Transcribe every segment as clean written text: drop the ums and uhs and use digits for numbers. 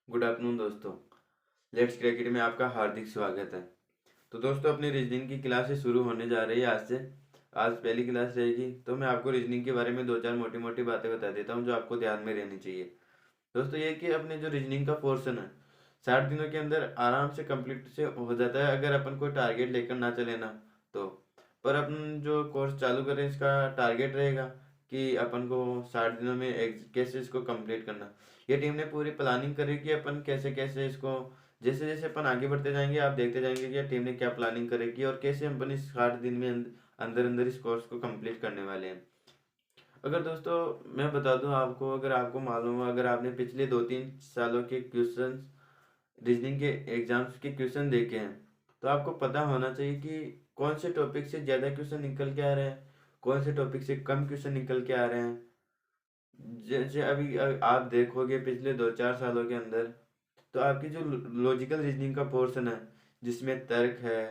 Good afternoon दोस्तों। Let's cricket में आपका हार्दिक स्वागत है। तो दोस्तों, अपनी रीजनिंग की क्लासेस शुरू होने जा रही है आज से। आज पहली क्लास रहेगी, तो मैं आपको रीजनिंग के बारे में दो चार मोटी मोटी बातें बता देता हूँ जो आपको ध्यान में रहनी चाहिए। दोस्तों, ये कि अपने जो रीजनिंग का पोर्शन है 60 दिनों के अंदर आराम से कंप्लीट से हो जाता है, अगर अपन कोई टारगेट लेकर ना चले ना तो। पर अपन जो कोर्स चालू करें, इसका टारगेट रहेगा कि अपन को 60 दिनों में कैसे इसको कंप्लीट करना। ये टीम ने पूरी प्लानिंग करी कि अपन कैसे कैसे इसको, जैसे जैसे अपन आगे बढ़ते जाएंगे आप देखते जाएंगे कि ये टीम ने क्या प्लानिंग करेगी और कैसे अपन इस 60 दिन में अंदर अंदर इस कोर्स को कंप्लीट करने वाले हैं। अगर दोस्तों मैं बता दूं आपको, अगर आपको मालूम हो, अगर आपने पिछले 2-3 सालों के क्वेश्चन, रीजनिंग के एग्जाम्स के क्वेश्चन देखे हैं, तो आपको पता होना चाहिए कि कौन से टॉपिक से ज़्यादा क्वेश्चन निकल के आ रहे हैं, कौन से टॉपिक से कम क्वेश्चन निकल के आ रहे हैं। जैसे अभी आप देखोगे पिछले 2-4 सालों के अंदर, तो आपकी जो लॉजिकल रीजनिंग का पोर्शन है, जिसमें तर्क है,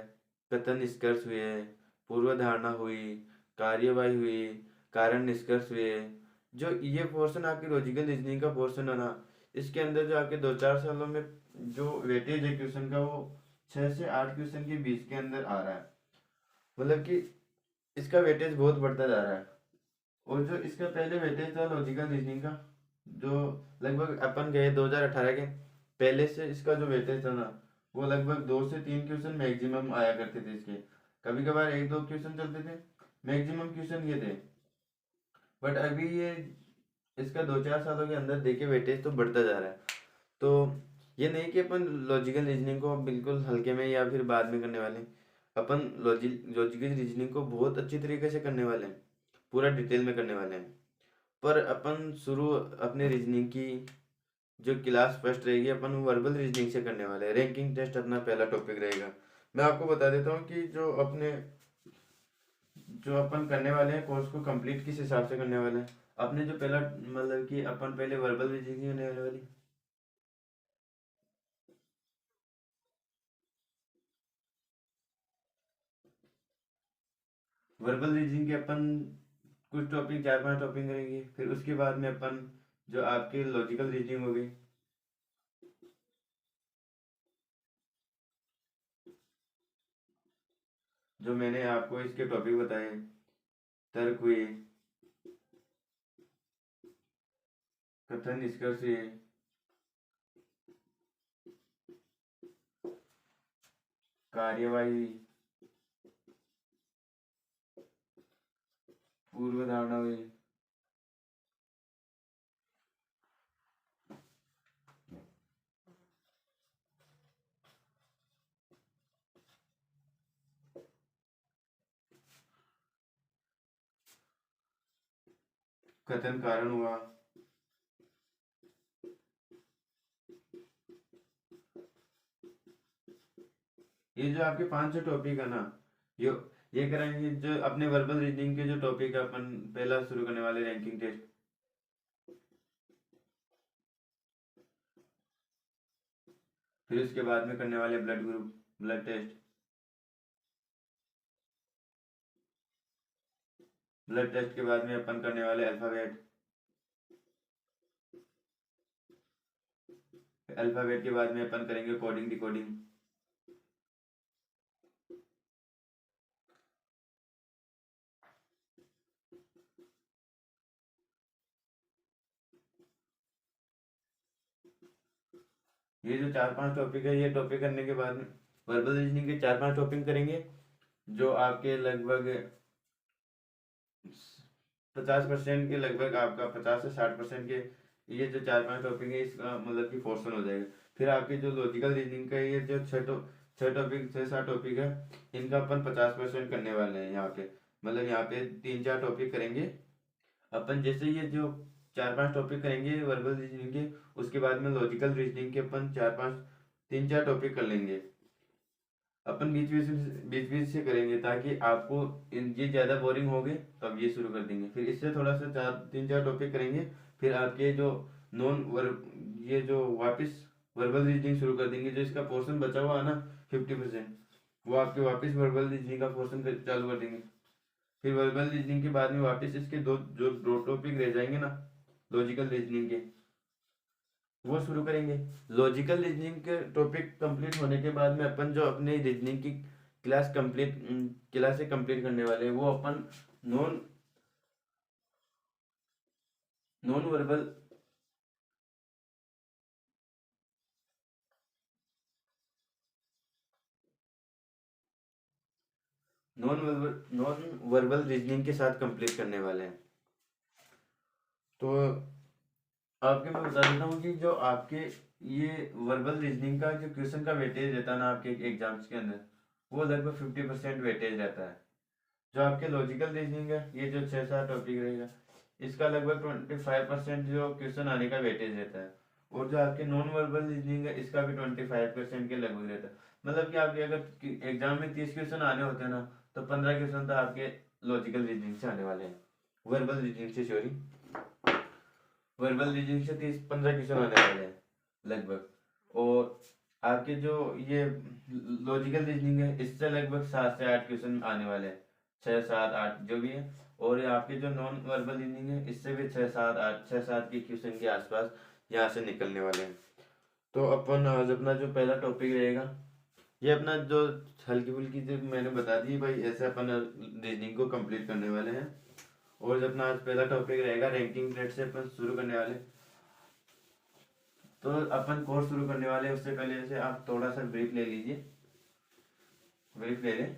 कथन निष्कर्ष हुए, पूर्व धारणा हुई, कार्यवाही हुई, कारण निष्कर्ष हुए, जो ये पोर्शन आपकी लॉजिकल रीजनिंग का पोर्शन है ना, इसके अंदर जो आपके 2-4 सालों में जो वेटेज है क्वेश्चन का, वो 6 से 8 क्वेश्चन के बीच के अंदर आ रहा है। मतलब कि इसका वेटेज बहुत बढ़ता जा रहा है। और जो इसका पहले वेटेज था लॉजिकल रीजनिंग का, जो लगभग अपन गए 2018 के पहले से, इसका जो वेटेज था ना, वो लगभग 2 से 3 क्वेश्चन मैक्सिमम आया करते थे इसके। कभी कभार एक दो क्वेश्चन चलते थे, मैक्सिमम क्वेश्चन ये थे। बट अभी ये इसका 2-4 सालों के अंदर देखिए वेटेज तो बढ़ता जा रहा है। तो ये नहीं कि अपन लॉजिकल रीजनिंग को बिल्कुल हल्के में या फिर बाद में करने वाले हैं। अपन लॉजिकल रीजनिंग को बहुत अच्छी तरीके से करने वाले हैं, पूरा डिटेल में करने वाले हैं। पर अपन शुरू अपने रीजनिंग की जो क्लास फर्स्ट रहेगी, अपन वर्बल रीजनिंग से करने वाले हैं। रैंकिंग टेस्ट अपना पहला टॉपिक रहेगा। मैं आपको बता देता हूँ कि जो अपन करने वाले हैं कोर्स को कंप्लीट किस हिसाब से करने वाले हैं। अपने जो पहला, मतलब कि अपन पहले वर्बल रीजनिंग होने वाली। वर्बल रीजनिंग के अपन कुछ टॉपिक, 4-5 टॉपिक करेंगे, फिर उसके बाद में अपन जो आपके लॉजिकल रीजनिंग हो गई, जो मैंने आपको इसके टॉपिक बताए, तर्क हुए, कथन निष्कर्ष हुए, कार्यवाही, पूर्व धारणा हुई, कथन कारण हुआ। ये जो आपके 5 6 टॉपिक है ना, ये ये कराएंगे। जो अपने वर्बल रीडिंग के जो टॉपिक है, अपन पहला शुरू करने वाले रैंकिंग टेस्ट। फिर उसके बाद में करने वाले blood group, blood test. Blood test के बाद में अपन करने वाले अल्फाबेट। अल्फाबेट के बाद में अपन करेंगे कोडिंग डिकोडिंग। ये जो 4-5 टॉपिक है, ये टॉपिक करने के बाद में वर्बल रीजनिंग के 4-5 टॉपिक करेंगे, जो आपके लगभग 50% के, लगभग आपका 50 से 60% के, ये जो 4-5 टॉपिक है इसका मतलब कि पोर्शन हो जाएगा। फिर आपके जो लॉजिकल रीजनिंग का ये जो 6 टॉपिक है, इनका अपन 50% करने वाले हैं यहाँ पे। मतलब यहाँ पे 3-4 टॉपिक करेंगे अपन। जैसे ये जो 4-5 टॉपिक करेंगे वर्बल रीजनिंग के, उसके बाद में लॉजिकल रीजनिंग के अपन 3-4 टॉपिक कर लेंगे। अपन बीच बीच से करेंगे ताकि आपको ये ज़्यादा बोरिंग हो गए तो अब ये शुरू कर देंगे। फिर इससे थोड़ा सा 3-4 टॉपिक करेंगे। फिर आपके जो नॉन वर्ब, ये जो वापस वर्बल रीजनिंग शुरू कर देंगे। जो इसका पोर्शन बचा हुआ है ना, 50%, वो आपके वापस वर्बल रीजनिंग का पोर्शन चालू कर देंगे। फिर वर्बल रीजनिंग के बाद में वापस इसके दो टॉपिक रह जाएंगे ना, लॉजिकल रीजनिंग के, वो शुरू करेंगे। लॉजिकल रीजनिंग के टॉपिक कंप्लीट होने के बाद में अपन जो अपने रीजनिंग की क्लास से कंप्लीट करने वाले हैं, वो अपन non non verbal non verbal reasoning के साथ कंप्लीट करने वाले हैं। तो आपके मैं बता देता हूँ कि जो आपके ये वर्बल रीजनिंग का जो क्वेश्चन का वेटेज रहता है ना आपके एग्जाम्स के अंदर, वो लगभग 50% वेटेज रहता है। जो आपके लॉजिकल रीजनिंग है, ये जो 6-7 टॉपिक रहेगा, इसका लगभग 25% जो क्वेश्चन आने का वेटेज रहता है। और जो आपके नॉन वर्बल रीजनिंग है, इसका भी 25% के लगभग रहता है। मतलब कि आपके अगर एग्जाम में 30 क्वेश्चन आने होते हैं ना, तो 15 क्वेश्चन तो आपके लॉजिकल रीजनिंग से आने वाले हैं, वर्बल रीजनिंग से, सॉरी, वर्बल रीजनिंग से 30-15 क्वेश्चन आने वाले हैं लगभग। और आपके जो ये लॉजिकल रीजनिंग है, इससे लगभग 7 से 8 क्वेश्चन आने वाले हैं, 6-7-8 जो भी है। और ये आपके जो नॉन वर्बल रीजनिंग है, इससे भी 6-7 के क्वेश्चन के आसपास यहाँ से निकलने वाले हैं। तो अपन आज अपना जो पहला टॉपिक रहेगा, ये अपना जो हल्की फुल्की जो मैंने बता दी भाई, ऐसे अपन रीजनिंग को कंप्लीट करने वाले हैं। और जो अपना आज पहला टॉपिक रहेगा, रैंकिंग ट्रेड से अपन शुरू करने वाले। तो अपन कोर्स शुरू करने वाले हैं, उससे पहले जैसे आप थोड़ा सा ब्रीफ ले लीजिए, ब्रीफ ले लें।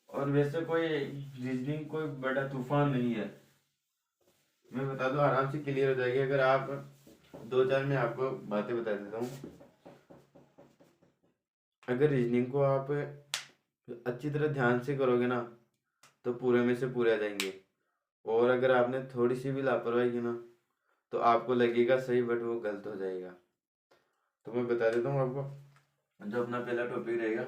और वैसे कोई रीजनिंग कोई बड़ा तूफान नहीं है, मैं बता दूं, आराम से क्लियर हो जाएगी अगर आप 2-4 में आपको बातें बता देता हूँ। अगर रीजनिंग को आप अच्छी तरह ध्यान से करोगे ना, तो पूरे में से पूरे आ जाएंगे। और अगर आपने थोड़ी सी भी लापरवाही की ना, तो आपको लगेगा सही बट वो गलत हो जाएगा। तो मैं बता देता हूँ आपको, जो अपना पहला टॉपिक रहेगा,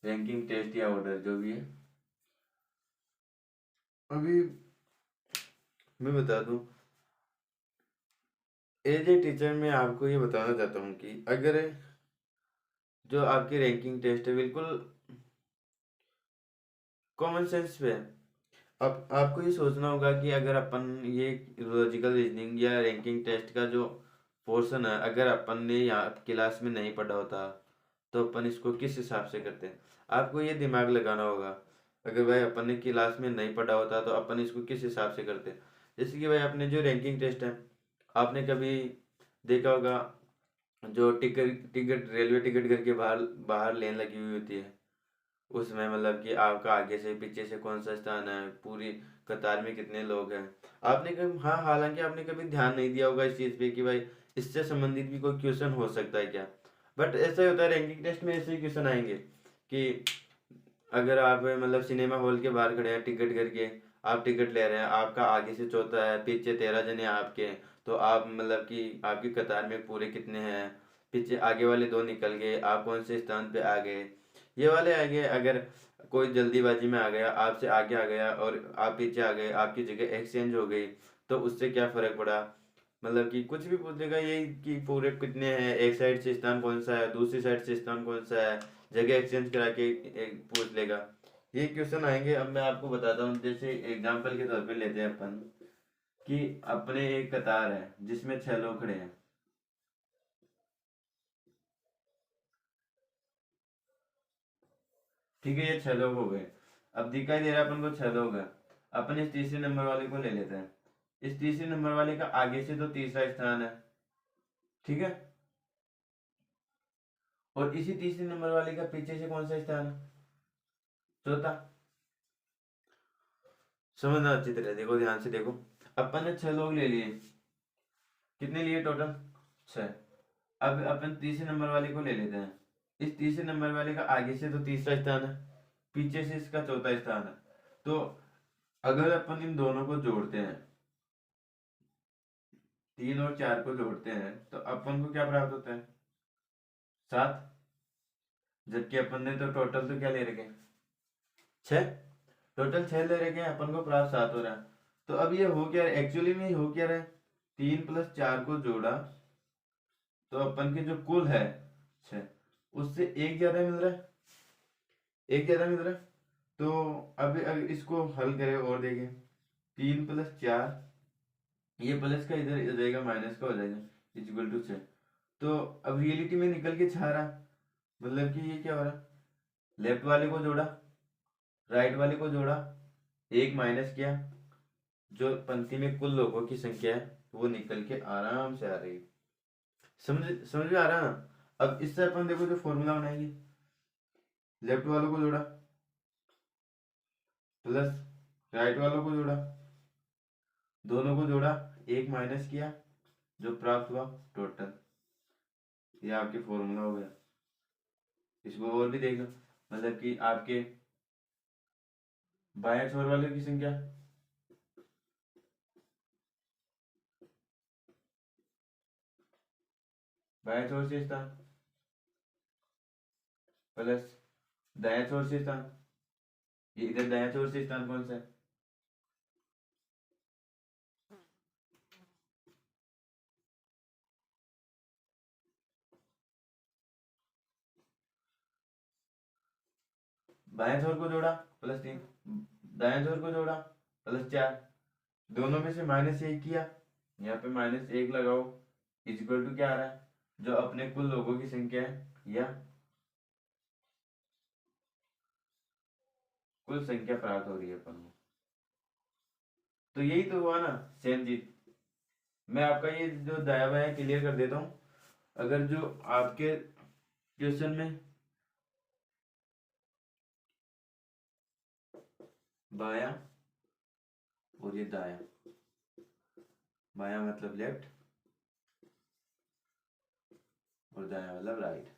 रैंकिंग टेस्ट या ऑर्डर जो भी है। अभी मैं बता दूं, एज ए टीचर मैं आपको ये बताना चाहता हूँ कि अगर जो आपकी रैंकिंग टेस्ट है, बिल्कुल कॉमन सेंस पे है। अब आपको ये सोचना होगा कि अगर अपन ये लॉजिकल रीजनिंग या रैंकिंग टेस्ट का जो पोर्शन है, अगर अपन ने यहाँ क्लास में नहीं पढ़ा होता, तो अपन इसको किस हिसाब से करते हैं। आपको ये दिमाग लगाना होगा, अगर भाई अपन ने क्लास में नहीं पढ़ा होता तो अपन इसको किस हिसाब से करते हैं। जैसे कि भाई अपने जो रैंकिंग टेस्ट है, आपने कभी देखा होगा, जो टिकट टिकट रेलवे टिकट घर के बाहर बाहर लेन लगी हुई होती है, उसमें मतलब कि आपका आगे से पीछे से कौन सा स्थान है, पूरी कतार में कितने लोग हैं। आपने कभी, हाँ, हालांकि आपने कभी ध्यान नहीं दिया होगा इस चीज़ पे कि भाई इससे संबंधित भी कोई क्वेश्चन हो सकता है क्या। बट ऐसा ही होता है, रैंकिंग टेस्ट में ऐसे ही क्वेश्चन आएंगे कि अगर आप मतलब सिनेमा हॉल के बाहर खड़े हैं टिकट करके, आप टिकट ले रहे हैं, आपका आगे से चौथा है, पीछे 13 जने आपके, तो आप मतलब कि आपकी कतार में पूरे कितने हैं, पीछे आगे वाले 2 निकल गए, आप कौन से स्थान पे आ गए, ये वाले आ गए। अगर कोई जल्दीबाजी में आ गया, आपसे आगे आ गया और आप पीछे आ गए, आपकी जगह एक्सचेंज हो गई, तो उससे क्या फर्क पड़ा। मतलब कि कुछ भी पूछेगा यही कि पूरे कितने हैं, एक साइड से स्थान कौन सा है, दूसरी साइड से स्थान कौन सा है, जगह एक्सचेंज करा के पूछ लेगा। ये क्वेश्चन आएंगे। अब मैं आपको बताता हूँ, जैसे एग्जाम्पल के तौर पे लेते हैं अपन कि अपने एक कतार है जिसमें 6 लोग खड़े हैं, ठीक है, ये 6 लोग हो गए। अब दिखाई दे रहा है अपन को 6 लोग हैं। अपन इस तीसरे नंबर वाले को ले लेते हैं। इस तीसरे नंबर वाले का आगे से तो तीसरा स्थान है, ठीक है, और इसी तीसरे नंबर वाले का पीछे से कौन सा स्थान है, चौथा। समझना अच्छी तरह, देखो, ध्यान से देखो। अपन ने 6 लोग ले लिए, कितने लिए टोटल, 6। अब अपन तीसरे नंबर वाले को ले लेते हैं। इस तीसरे नंबर वाले का आगे से तो तीसरा स्थान है, पीछे से इसका चौथा स्थान है। तो अगर अपन इन दोनों को जोड़ते हैं, 3 और 4 को जोड़ते हैं, तो अपन को क्या प्राप्त होता है, 7। जबकि अपन ने तो टोटल तो क्या ले रखे, 6। टोटल 6 ले रखे हैं, अपन को प्राप्त 7 हो रहा है। तो अब ये हो क्या, एक्चुअली में हो क्या रहा है, 3 + 4 को जोड़ा, तो अपन के जो कुल है 6, उससे एक ज्यादा मिल रहा है, एक ज्यादा मिल रहा है। तो अब अगर इसको हल करें और देखें, 3 + 4, ये प्लस का इधर हो जाएगा, माइनस का हो जाएगा, इक्वल टू 6। तो अब रियलिटी में निकल के 6 रहा, मतलब कि ये क्या हो रहा, लेफ्ट वाले को जोड़ा, राइट वाले को जोड़ा, एक माइनस किया, जो पंक्ति में कुल लोगों की संख्या है वो निकल के आराम से आ रही है। समझ समझ में आ रहा ना। अब इससे अपन देखो जो फॉर्मूला बनाएंगे, लेफ्ट वालों को जोड़ा प्लस राइट वालों को जोड़ा, दोनों को जोड़ा, एक माइनस किया, जो प्राप्त हुआ टोटल, ये आपके फॉर्मूला हो गया। इसको और भी देखना, मतलब कि आपके बाएं छोर वाले की संख्या, बाएं छोर से स्थान प्लस दाएं छोर से स्थान, ये इधर दाएं छोर से स्थान कौन सा है, बाएं छोर को जोड़ा +3, दाएं छोर को जोड़ा +4, दोनों में से -1 किया, यहाँ पे -1 लगाओ, इक्वल टू क्या आ रहा है, जो अपने कुल लोगों की संख्या है या कुल संख्या प्राप्त हो रही है अपन को। तो यही तो हुआ ना सेम चीज। मैं आपका ये जो दाया बाया क्लियर कर देता हूँ। अगर जो आपके क्वेश्चन में बाया और ये दाया, बाया मतलब लेफ्ट और दाया मतलब राइट,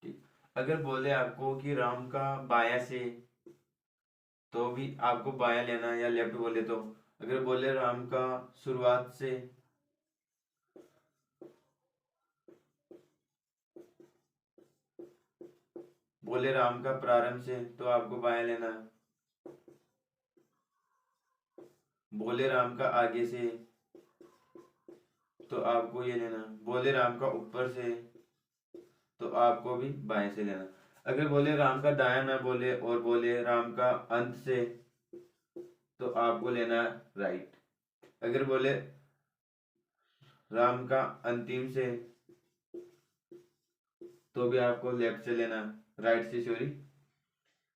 ठीक। अगर बोले आपको कि राम का बाया से, तो भी आपको बाया लेना है, या लेफ्ट बोले तो। अगर बोले राम का शुरुआत से, बोले राम का प्रारंभ से, तो आपको बाया लेना है। बोले राम का आगे से, तो आपको ये लेना। बोले राम का ऊपर से, तो आपको भी बाएं से लेना। अगर बोले राम का दाया ना बोले और बोले राम का अंत से, तो आपको लेना राइट। अगर बोले राम का अंतिम से, तो भी आपको लेफ्ट से लेना, राइट से सॉरी।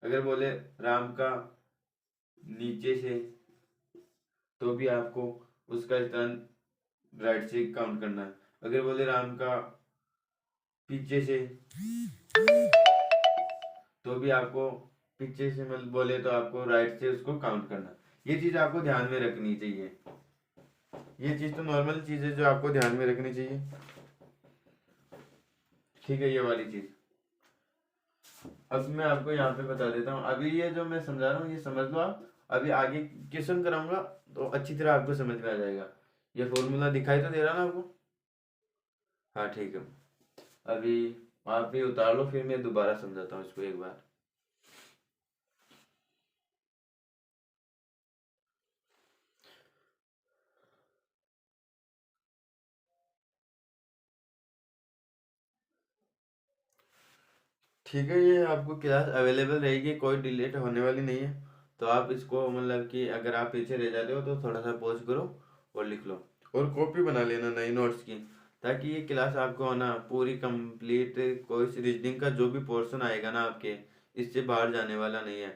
अगर बोले राम का नीचे से, तो भी आपको उसका स्थान राइट से काउंट करना है। अगर बोले राम का पीछे से, तो भी आपको पीछे से मतलब बोले तो आपको राइट से उसको काउंट करना। ये चीज आपको ध्यान में रखनी चाहिए। ये चीज तो नॉर्मल चीज है जो आपको ध्यान में रखनी चाहिए, ठीक है, ये वाली चीज। अब मैं आपको यहाँ पे बता देता हूँ, अभी ये जो मैं समझा रहा हूँ ये समझ लो आप। अभी आगे क्वेश्चन कराऊंगा तो अच्छी तरह आपको समझ में आ जाएगा। ये फॉर्मूला दिखाई तो दे रहा ना आपको, हाँ ठीक है। अभी आप भी उतार लो, फिर मैं दोबारा समझाता हूँ इसको एक बार। ठीक है, ये आपको क्लास अवेलेबल रहेगी, कोई डिलीट होने वाली नहीं है। तो आप इसको मतलब कि अगर आप पीछे रह जाते हो तो थोड़ा सा पॉज करो और लिख लो, और कॉपी बना लेना नई नोट्स की, ताकि ये क्लास आपको ना पूरी कंप्लीट, कोई रीजनिंग का जो भी पोर्शन आएगा ना आपके, इससे बाहर जाने वाला नहीं है।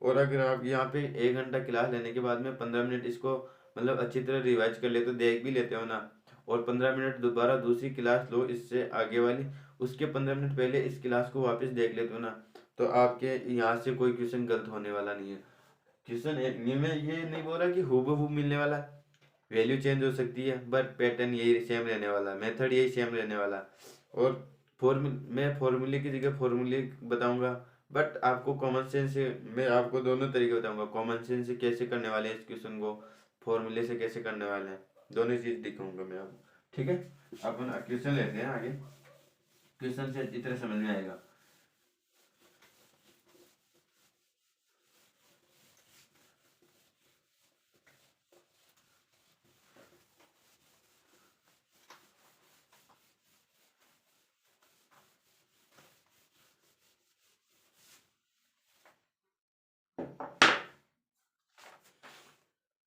और अगर आप यहाँ पे 1 घंटा क्लास लेने के बाद में 15 मिनट इसको मतलब अच्छी तरह रिवाइज कर ले तो देख भी लेते हो ना, और 15 मिनट दोबारा दूसरी क्लास लो इससे आगे वाली, उसके 15 मिनट पहले इस क्लास को वापस देख लेते हो ना, तो आपके यहाँ से कोई क्वेश्चन गलत होने वाला नहीं है। क्वेश्चन में ये नहीं बोल रहा कि हूबहू मिलने वाला, वैल्यू चेंज हो सकती है, बट पैटर्न यही सेम रहने वाला, मेथड यही सेम रहने वाला। और मैं फॉर्मूले की जगह फॉर्मूले बताऊंगा, बट आपको कॉमन सेंस से, मैं आपको दोनों तरीके बताऊंगा, कॉमन सेंस से कैसे करने वाले हैं इस क्वेश्चन को, फॉर्मूले से कैसे करने वाले हैं, दोनों चीज दिखाऊंगा मैं आपको, ठीक है। अपन क्वेश्चन लेते हैं आगे, क्वेश्चन से अच्छी तरह समझ में आएगा।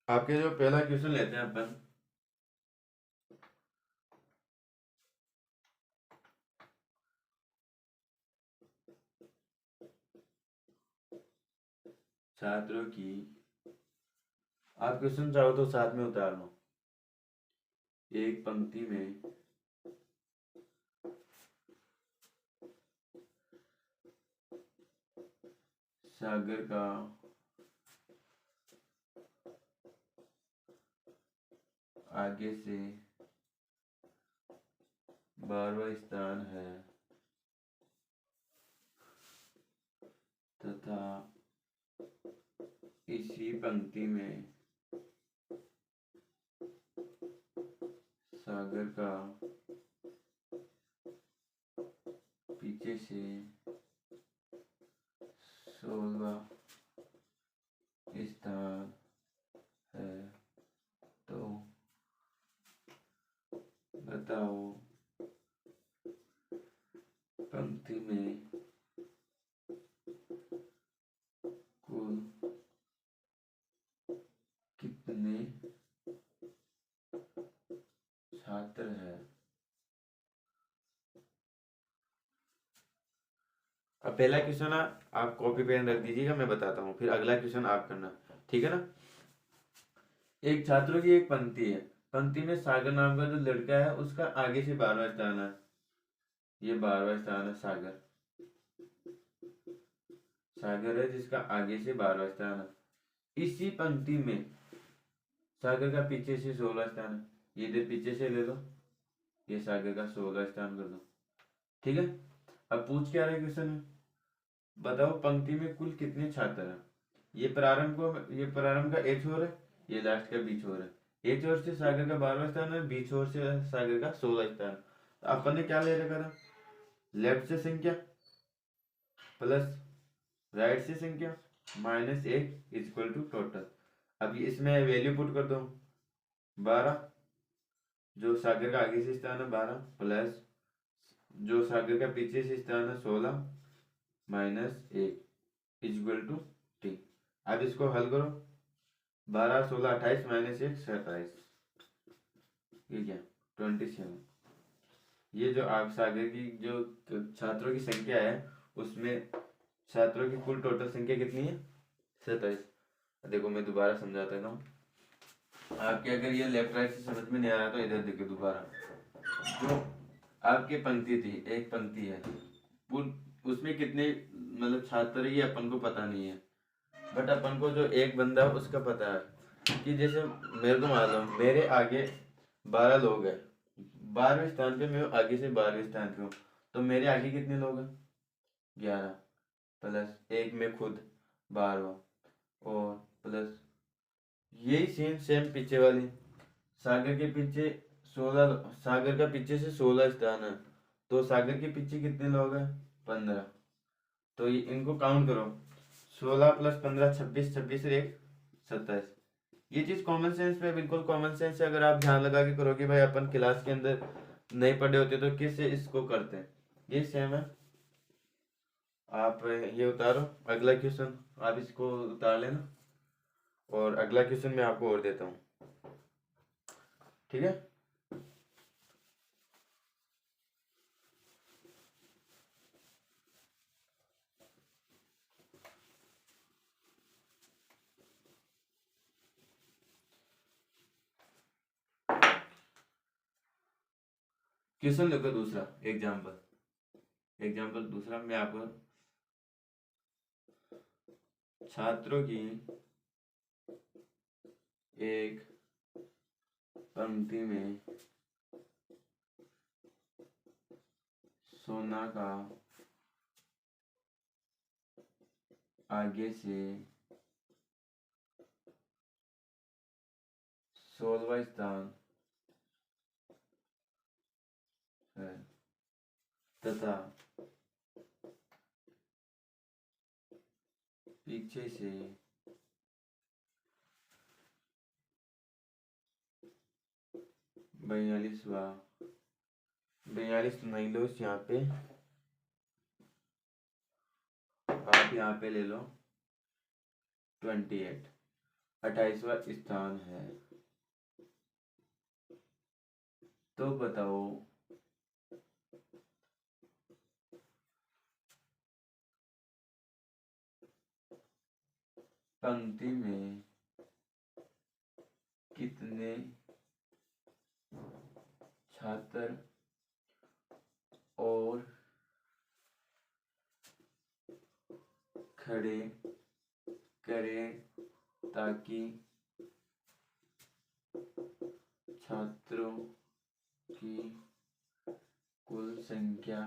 आपके जो पहला क्वेश्चन लेते हैं अपन, छात्रों की, आप क्वेश्चन चाहो तो साथ में उतार लो। एक पंक्ति में सागर का आगे से 12वां स्थान है तथा इसी पंक्ति में सागर का पीछे से 16वां स्थान है, तो बताओ पंक्ति में कुल कितने छात्र हैं। अब पहला क्वेश्चन आप कॉपी पेन रख दीजिएगा, मैं बताता हूँ, फिर अगला क्वेश्चन आप करना, ठीक है ना। एक छात्रों की एक पंक्ति है, पंक्ति में सागर नाम का जो लड़का है उसका आगे से 12वां स्थान है, ये 12वां स्थान है सागर, सागर है जिसका आगे से 12वां स्थान है। इसी पंक्ति में सागर का पीछे से 16वां स्थान है, ये इधर पीछे से ले लो, ये सागर का 16वां स्थान कर दो, ठीक है। अब पूछ क्या रहे क्वेश्चन में, बताओ पंक्ति में कुल कितने छात्र हैं। ये प्रारंभ का ए छोर है, ये लास्ट का बी छोर है। ए छोर से सागर का 12वां स्थान है, बी छोर से सागर का 16वां स्थान। तो अपन ने क्या ले रखा था, लेफ्ट से संख्या प्लस राइट से संख्या माइनस 1 इक्वल टू टोटल। अब इसमें वैल्यू पुट कर दो, 12 जो सागर का आगे से स्थान है 12 प्लस जो सागर का पीछे से स्थान है 16 माइनस 1 इक्वल टू टी। अब इसको हल करो, 12 16 28 माइनस 1 27, ये क्या 27। ये जो आप सागर की जो छात्रों की संख्या है उसमें छात्रों की कुल टोटल संख्या कितनी है, 27। देखो मैं दोबारा समझा देता हूँ आपके, अगर ये लेफ्ट राइट से समझ में नहीं आ रहा तो इधर देखो दोबारा। जो आपकी पंक्ति थी, एक पंक्ति है, उसमें कितने मतलब छात्र है ये अपन को पता नहीं है, बट अपन को जो एक बंदा है उसका पता है कि जैसे मेरे को मान लो मेरे आगे 12 लोग हैं, 12वें स्थान पे मैं आगे से 12वें स्थान पे हूँ, तो मेरे आगे कितने लोग हैं 11 प्लस एक में खुद 12वां और प्लस यही सेम पीछे वाली सागर के पीछे 16, सागर का पीछे से 16 स्थान है, तो सागर के पीछे कितने लोग हैं 15। तो ये इनको काउंट करो, 16 प्लस 15 26, 26 और 1 27। ये चीज कॉमन सेंस पे बिल्कुल कॉमन सेंस है, अगर आप ध्यान लगा के करोगे भाई, अपन क्लास के अंदर नहीं पढ़े होते तो किससे इसको करते हैं, ये सेम है। आप ये उतारो, अगला क्वेश्चन आप इसको उतार लेना और अगला क्वेश्चन मैं आपको और देता हूँ, ठीक है। क्वेश्चन देखो दूसरा, एग्जाम्पल दूसरा मैं आपको, छात्रों की एक पंक्ति में सोना का आगे से 16वां स्थान है तथा पीछे से 42वां, 42 नहीं लो यहाँ पे, आप यहाँ पे ले लो 28, 28वां स्थान है। तो बताओ पंक्ति में कितने छात्र और खड़े करें ताकि छात्रों की कुल संख्या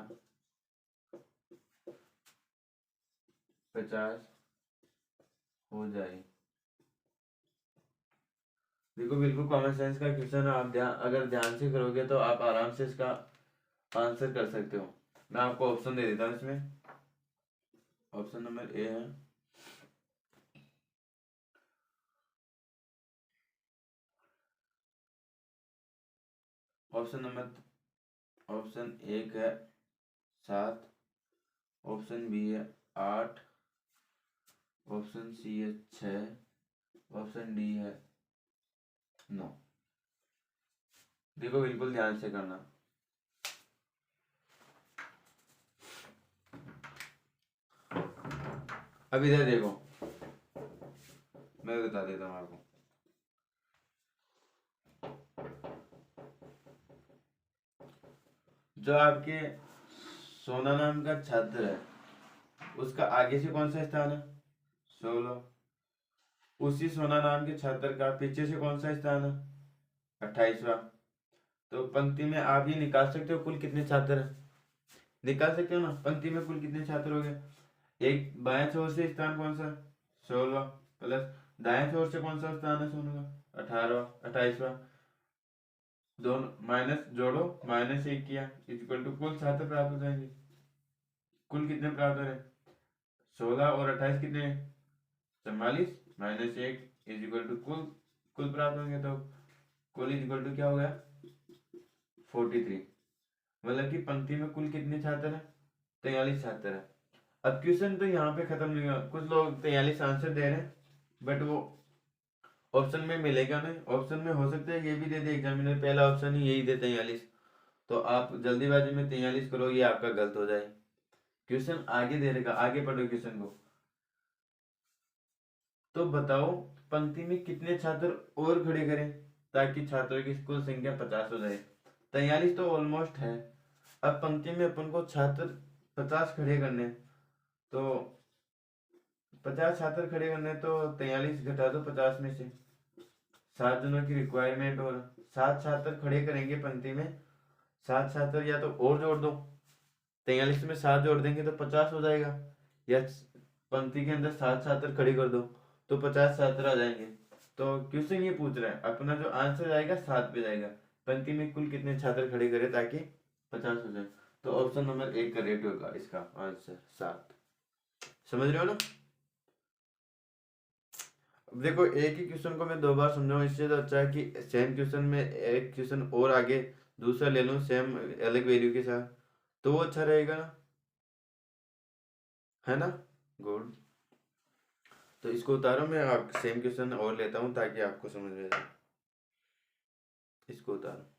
50 हो जाए। देखो बिल्कुल कॉमन सेंस का क्वेश्चन है। आप अगर ध्यान से करोगे तो आप आराम से इसका आंसर कर सकते हो। मैं आपको ऑप्शन दे देता हूँ इसमें। ऑप्शन नंबर ए है ऑप्शन एक है 7, ऑप्शन बी है 8, ऑप्शन सी है 6, ऑप्शन डी है 9। देखो बिल्कुल ध्यान से करना। अब इधर देखो, मैं बता देता हूँ आपको। जो आपके सोना नाम का छात्र है उसका आगे से कौन सा स्थान है? 16। उसी सोना नाम के छात्र का पीछे से कौन सा स्थान है? 28वां। तो पंक्ति में आप ये निकाल सकते हो कुल कितने छात्र हैं। निकाल सकते हो ना, पंक्ति में कुल कितने छात्र हो गए। एक बाएं छोर से स्थान कौन सा? 16 प्लस दाएं छोर से कौन सा स्थान है सोनू का? 18वां 28वां। दोनों माइनस जोड़ो, -1 किया इक्वल टू कुल छात्र प्राप्त हो जाएंगे। कुल कितने प्राप्त हो रहे हैं? 16 और 28 कितने? 44 -1 इज इक्वल टू कुल कुल प्राप्त होंगे। तो कुल इज इक्वल टू क्या हो गया? 43। मतलब कि पंक्ति में कुल कितने छात्र हैं? 43 छात्र है। अब क्वेश्चन तो यहाँ पे खत्म नहीं हुआ। कुछ लोग 43 आंसर दे रहे हैं बट वो ऑप्शन में मिलेगा नहीं। ऑप्शन में हो सकता है ये भी दे दे एग्जामिनर, पहला ऑप्शन ही यही दे 43। तो आप जल्दीबाजी में 43 करो, ये आपका गलत हो जाए। क्वेश्चन आगे दे रहेगा, आगे पढ़ो क्वेश्चन को। तो बताओ पंक्ति में कितने छात्र और खड़े करें ताकि छात्रों की कुल संख्या 50 हो जाए। 43 तो ऑलमोस्ट है। अब पंक्ति में अपन को छात्र 50 खड़े करने, तो 50 छात्र खड़े करने, तो 43 घटा दो 50 में से। 7 जनों की रिक्वायरमेंट और 7 छात्र खड़े करेंगे पंक्ति में। 7 छात्र या तो और जोड़ दो, 43 में 7 जोड़ देंगे तो 50 हो जाएगा, या पंक्ति के अंदर 7 छात्र खड़े कर दो तो 50 छात्र आ जाएंगे। तो क्वेश्चन ये पूछ रहा है, अपना जो आंसर आएगा 7 पे जाएगा। पंक्ति में कुल कितने छात्र खड़े करे ताकि 50 हो जाए। तो ऑप्शन नंबर 1 करेक्ट होगा इसका आंसर 7। समझ रहे हो ना। अब देखो एक ही क्वेश्चन को मैं 2 बार समझाऊं, इससे तो अच्छा है कि सेम क्वेश्चन में एक क्वेश्चन और आगे दूसरा ले लूं सेम अलग वैल्यू के साथ, तो वो अच्छा रहेगा ना, है ना। गुड। तो इसको उतारो, मैं आप सेम क्वेश्चन और लेता हूँ ताकि आपको समझ में आए। इसको उतारो।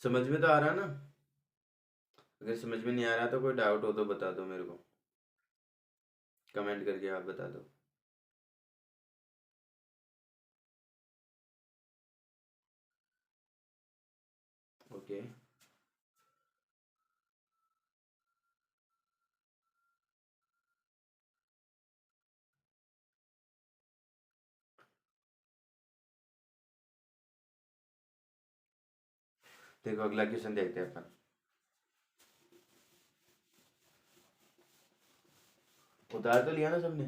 समझ में तो आ रहा है ना। अगर समझ में नहीं आ रहा तो कोई डाउट हो तो बता दो मेरे को, कमेंट करके आप बता दो। ओके। देखो अगला क्वेश्चन देखते हैं अपन। उतार तो लिया ना सबने।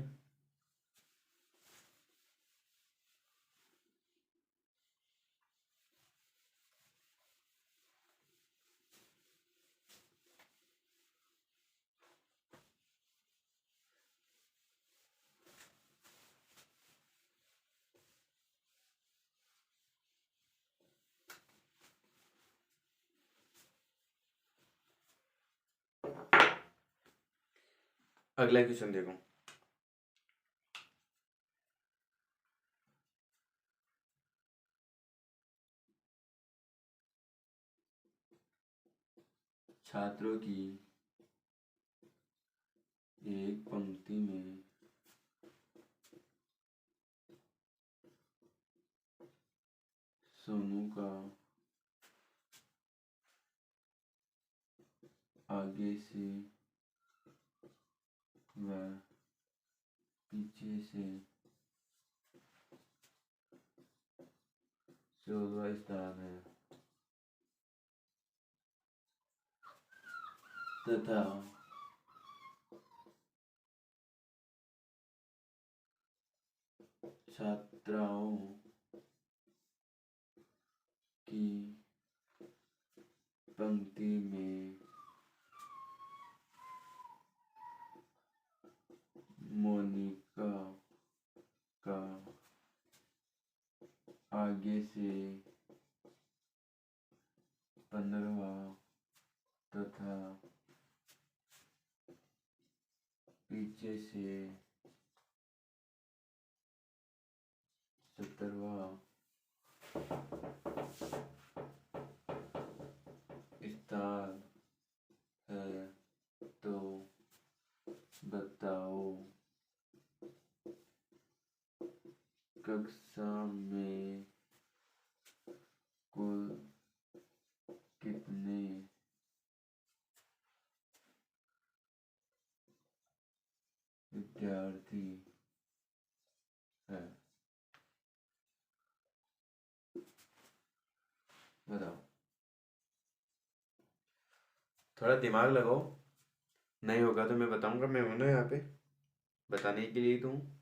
अगला क्वेश्चन देखो। छात्रों की एक पंक्ति में सोनू का आगे से व पीछे से 16वां स्थान है तथा छात्राओं की पंक्ति में मोनिका का आगे से 15वां तथा पीछे से 17वां स्थान है तो बताओ कक्षा में कुल कितने विद्यार्थी हैं? बताओ। थोड़ा दिमाग लगाओ, नहीं होगा तो मैं बताऊंगा, मैं हूं ना यहाँ पे बताने के लिए तो हूँ।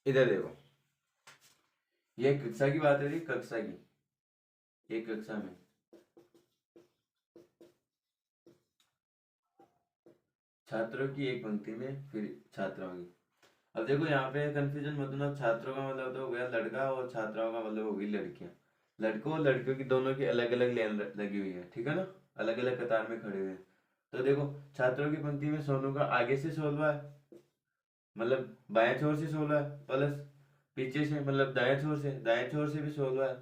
इधर देखो, ये कक्षा की बात हो रही, कक्षा की। एक कक्षा में छात्रों की एक पंक्ति में फिर छात्राओं की। अब देखो यहाँ पे कंफ्यूजन मत होना, छात्रों का मतलब तो हो गया लड़का और छात्राओं का मतलब होगी लड़कियां। लड़कों और लड़कियों की दोनों की अलग अलग लाइन लगी हुई है, ठीक है ना, अलग अलग कतार में खड़े हुए हैं। तो देखो छात्रों की पंक्ति में सोनू का आगे से 16वां है, मतलब बाएं छोर से 16 है, प्लस पीछे से मतलब दाएं छोर से भी 16 है,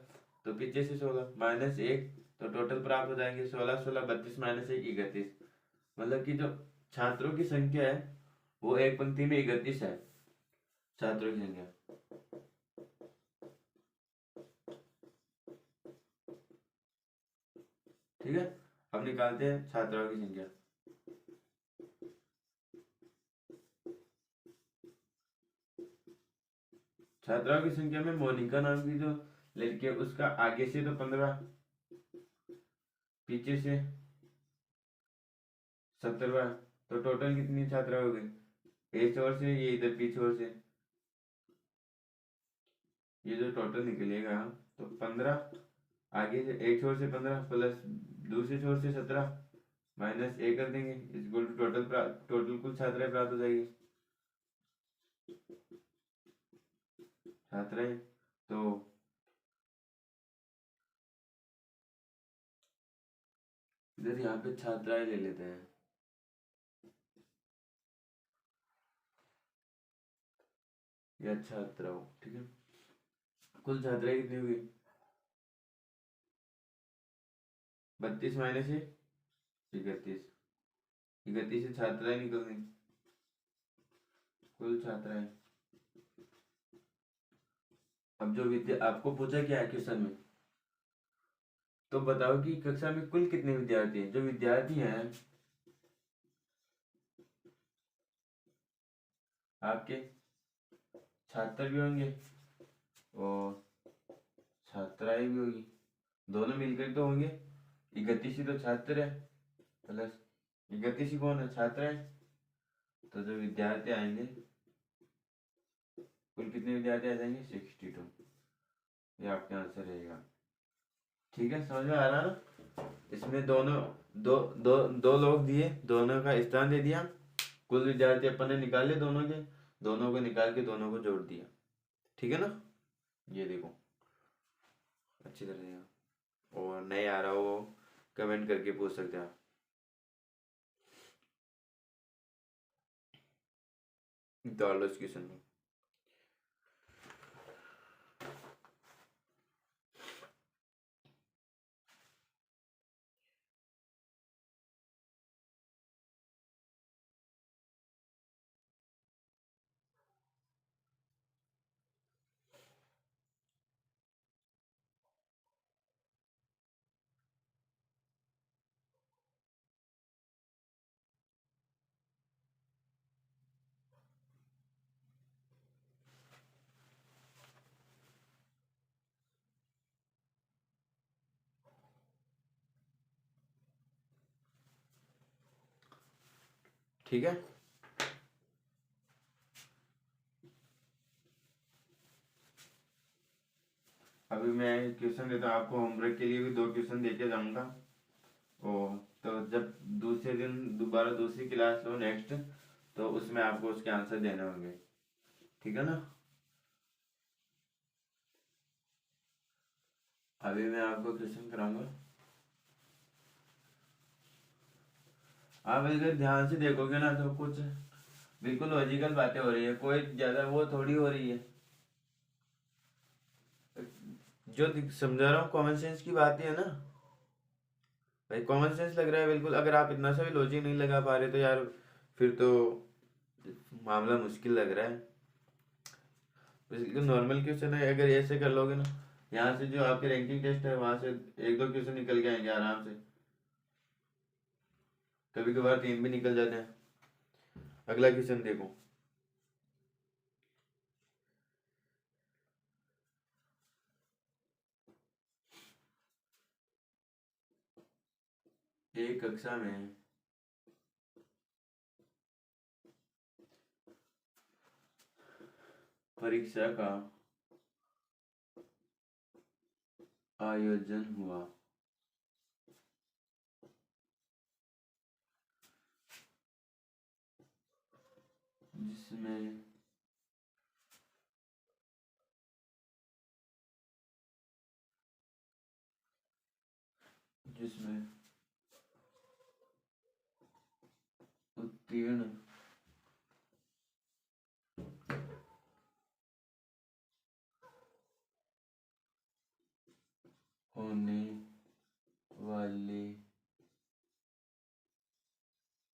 तो पीछे से 16 माइनस 1, तो टोटल प्राप्त हो जाएंगे 16 16 32 माइनस 1 31। मतलब कि जो छात्रों की संख्या है वो एक पंक्ति में 31 है, छात्रों की संख्या। ठीक है, अब निकालते हैं छात्राओं की संख्या। छात्राओं की संख्या में मोनिका नाम की जो लड़की है उसका आगे से तो 15, पीछे से 17वां, तो टोटल कितनी छात्रा हो गई, एक छोर से ये इधर पीछे ओर से, ये जो टोटल निकलेगा तो 15, आगे से एक छोर से 15 प्लस दूसरे छोर से 17 माइनस 1 कर देंगे, इक्वल टू टोटल कुल छात्राएं प्राप्त हो जाएगी छात्राएं। तो इधर यहाँ पे छात्राएं ले लेते हैं, या छात्राओं, ठीक है। कुल छात्राएं कितनी हुई, 32 माइनस 31, 31 से छात्राएं निकल गई, कुल छात्राएं। अब जो विद्या आपको पूछा क्या है क्वेश्चन में, तो बताओ कि कक्षा में कुल कितने विद्यार्थी हैं। जो विद्यार्थी हैं आपके छात्र भी होंगे और छात्राएं भी होगी, दोनों मिलकर तो होंगे। 31 ही तो छात्र है, प्लस 31 ही कौन है, छात्र है। तो जो विद्यार्थी आएंगे, कुल कितने विद्यार्थी आ जाएंगे, 62। ये आपका आंसर रहेगा। ठीक है, समझ में आ रहा ना। इसमें दोनों दो दो दो लोग दिए, दोनों का स्थान दे दिया, कुल विद्यार्थी अपन ने निकाले दोनों के, दोनों को निकाल के दोनों को जोड़ दिया। ठीक है ना, ये देखो अच्छी तरह से। और नहीं आ रहा हो कमेंट करके पूछ सकते हैं आप। डाल लो इस क्वेश्चन में। ठीक है, अभी मैं क्वेश्चन देता हूँ आपको, होमवर्क के लिए भी 2 क्वेश्चन देके जाऊंगा। और तो जब दूसरे दिन दोबारा दूसरी क्लास लो नेक्स्ट, तो उसमें आपको उसके आंसर देने होंगे। ठीक है ना। अभी मैं आपको क्वेश्चन कराऊंगा, आप अगर ध्यान से देखोगे ना तो कुछ बिल्कुल लॉजिकल बातें हो रही है, कोई ज्यादा वो थोड़ी हो रही है। जो समझा रहा हूँ कॉमन सेंस की बात ही है ना भाई, कॉमन सेंस लग रहा है बिल्कुल। अगर आप इतना सा भी लॉजिक नहीं लगा पा रहे तो यार फिर तो मामला मुश्किल लग रहा है। बिल्कुल नॉर्मल क्वेश्चन है, अगर ऐसे कर लोगे ना, यहाँ से जो आपके रैंकिंग टेस्ट है वहां से 1-2 क्वेश्चन निकल के आएंगे आराम से, कभी कभार 3 भी निकल जाते हैं। अगला क्वेश्चन देखो, एक कक्षा में परीक्षा का आयोजन हुआ, जिसमें जिसमें उत्तीर्ण होने वाले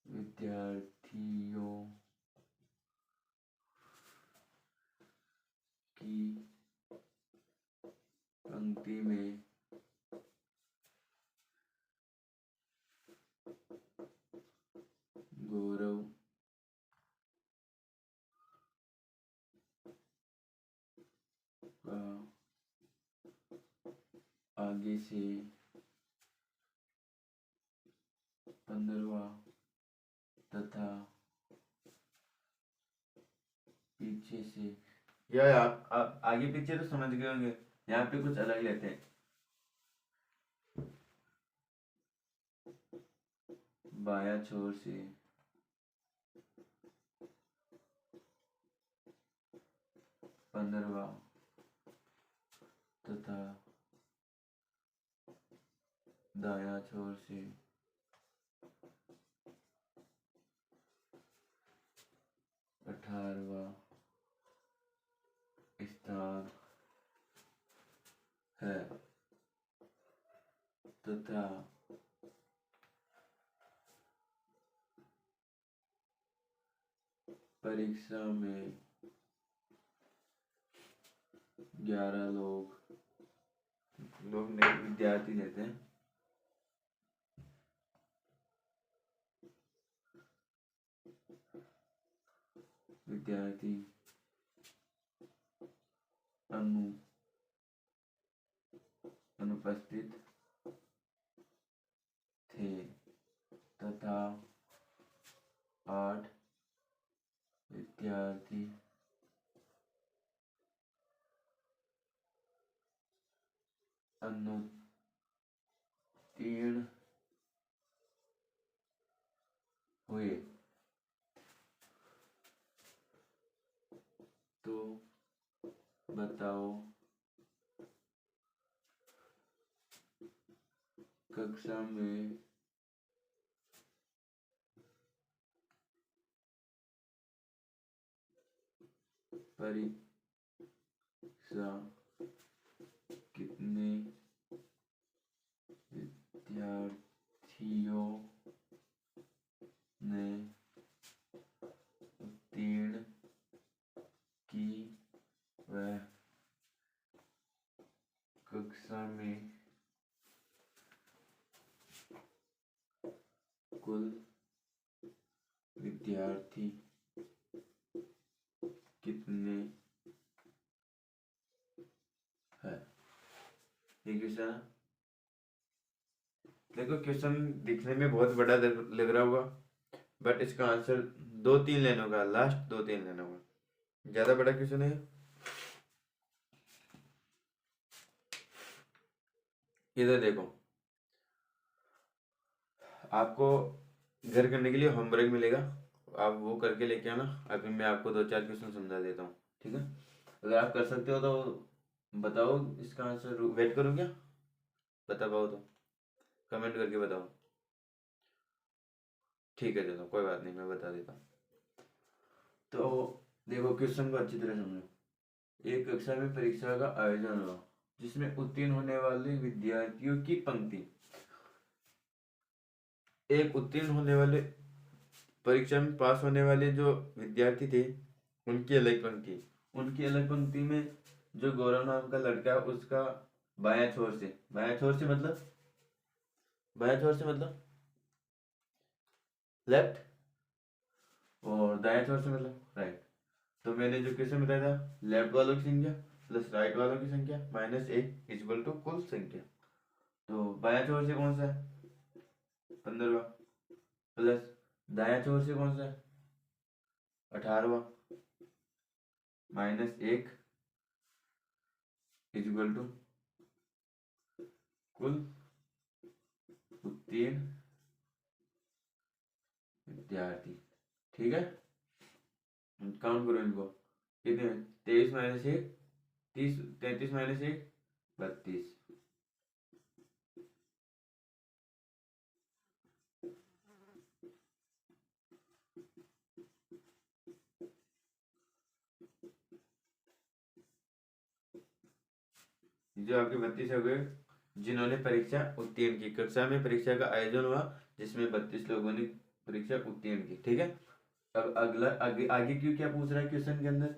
विद्यार्थियों की पंक्ति में गौरव का आगे से 15वां तथा पीछे से, या आप आगे पीछे तो समझ गए होंगे, यहाँ पे कुछ अलग लेते हैं। बाया छोर से 15वां तथा दाया छोर से 18वां स्थान है, तथा परीक्षा में 11 लोग नए विद्यार्थी देते हैं। विद्यार्थी अनुपस्थित थे तथा 8 विद्यार्थी अनुत्तीर्ण हुए तो बताओ कक्षा में परीक्षा कितने विद्यार्थियों ने उत्तीर्ण की वह कक्षा में कुल विद्यार्थी कितने है। ये क्वेश्चन, देखो क्वेश्चन दिखने में बहुत बड़ा लग रहा होगा, बट इसका आंसर 2-3 लाइनों का, लास्ट 2-3 लाइनों का, ज्यादा बड़ा क्वेश्चन है। इधर देखो, आपको घर करने के लिए होमवर्क मिलेगा, आप वो करके लेके आना। अभी मैं आपको 2-4 क्वेश्चन समझा देता हूँ, ठीक है। अगर आप कर सकते हो तो बताओ इसका आंसर, वेट करूँ क्या, बता पाओ तो कमेंट करके बताओ। ठीक है, चलो कोई बात नहीं, मैं बता देता हूँ। तो देखो क्वेश्चन को अच्छी तरह समझो। एक कक्षा में परीक्षा का आयोजन हुआ जिसमें उत्तीर्ण होने वाले विद्यार्थियों की पंक्ति, एक उत्तीर्ण होने वाले, परीक्षा में पास होने वाले जो विद्यार्थी थे उनकी अलग पंक्ति, उनकी अलग पंक्ति में जो गौरव नाम का लड़का है उसका बायां छोर से, बायां छोर से मतलब, बायां छोर से मतलब लेफ्ट, और दाएं छोर से मतलब राइट। तो मैंने जो क्वेश्चन बताया था, लेफ्ट वालों की संख्या प्लस राइट वालों की संख्या माइनस 1 इक्वल टू कुल संख्या। तो बायां छोर से कौन सा है, 15वां, प्लस दायां छोर से कौन सा है, 18वां, माइनस 1 इक्वल टू कुल उत्तीर्ण विद्यार्थी। ठीक है, काउंट करो इनको, कितने, 23 माइनस 1 30, 33 माइनस 1 32। जो आपके 32 हो गए जिन्होंने परीक्षा उत्तीर्ण की, कक्षा में परीक्षा का आयोजन हुआ जिसमें 32 लोगों ने परीक्षा उत्तीर्ण की। ठीक है, अब अगला आगे आगे क्यों क्या पूछ रहा है क्वेश्चन के अंदर,